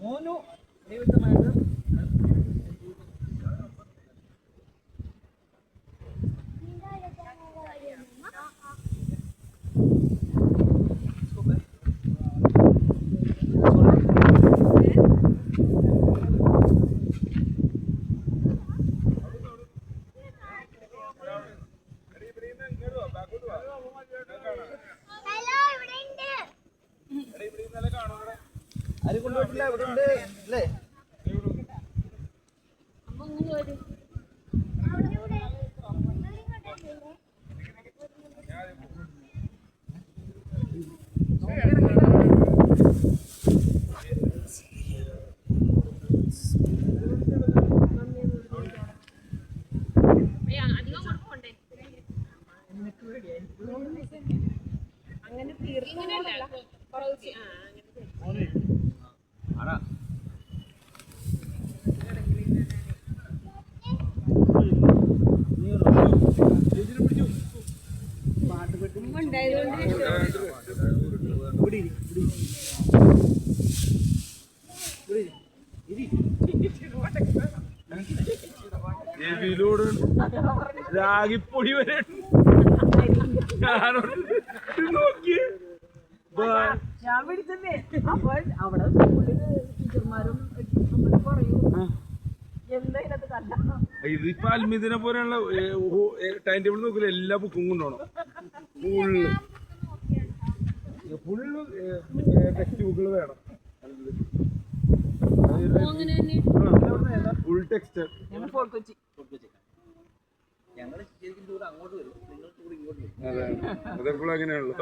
മോനു ദൈവത്തെ ആരും കൊണ്ടുപോയിട്ടില്ല. ഇവിടെ ഉണ്ട് അല്ലേ? അങ്ങനെ തീർച്ചയായും രാഗിപ്പൊടി വരെ നോക്കിയേ. ഞാൻ വിളിച്ചേ. അപ്പോൾ അവിടെ ടീച്ചർമാരും പറയും എന്താ ഇതിനകത്ത് കണ്ട. ഇതിപ്പോ അൽമിദിനെ പോലെയുള്ള ടൈം ടേബിൾ നോക്കില്ല, എല്ലാ ബുക്കും കൊണ്ടുപോകണം. ഫുള്ള് ടെക്സ്റ്റ് ബുക്കുകൾ വേണം. Full text. അതെ, അതെപ്പോഴും അങ്ങനെയുള്ളു.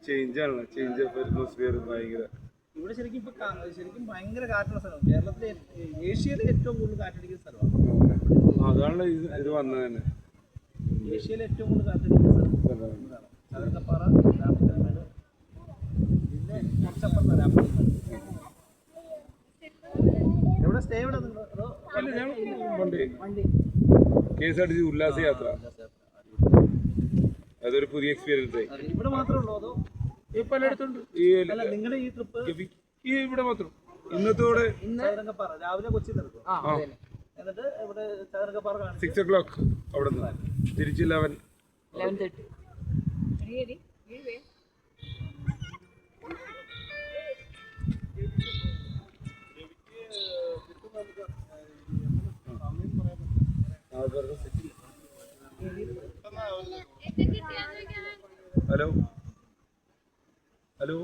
ചേഞ്ച് ആണല്ലോ, ചേഞ്ച് ഓഫ് അറ്റ്മോസ്ഫിയർ ഭയങ്കര. ഇവിടെ ശരിക്കും ഭയങ്കര കാറ്റുള്ള സ്ഥലമാണ്. കേരളത്തിലെ ഏഷ്യയിലെ ഏറ്റവും കൂടുതൽ കാറ്റടിക്കുന്ന സ്ഥലമാണ്. അതാണല്ലോ ഇത് വന്നത് തന്നെ. ഏഷ്യയിലെ ഏറ്റവും കൂടുതൽ കാറ്റടിക്കുന്ന സ്ഥലം ചതർക്കപ്പാറ, രാമക്കൽമേട്, പിന്നെ കുറച്ചപ്പുറത്ത് രാമക്കൽമേട്. എവിടെ സ്റ്റേ? എവിടെ വണ്ടി KSRTC ഉല്ലാസ യാത്ര. അതൊരു പുതിയ എക്സ്പീരിയൻസ് ആയി. ഇവിടെ മാത്രമേ ഉള്ളൂ അതോ പലയിടത്തുണ്ട്? നിങ്ങളുടെ ഈ ട്രിപ്പ് ഇവിടെ മാത്രം. ഇന്നത്തോടെ ചതരംഗപ്പാറ രാവിലെ കൊച്ചിയിൽ നിൽക്കും. എന്നിട്ട് ഇവിടെ ചതരംഗപ്പാറ 6 o'clock അവിടെ നിന്ന് തിരിച്ച് 11:30. ഹലോ.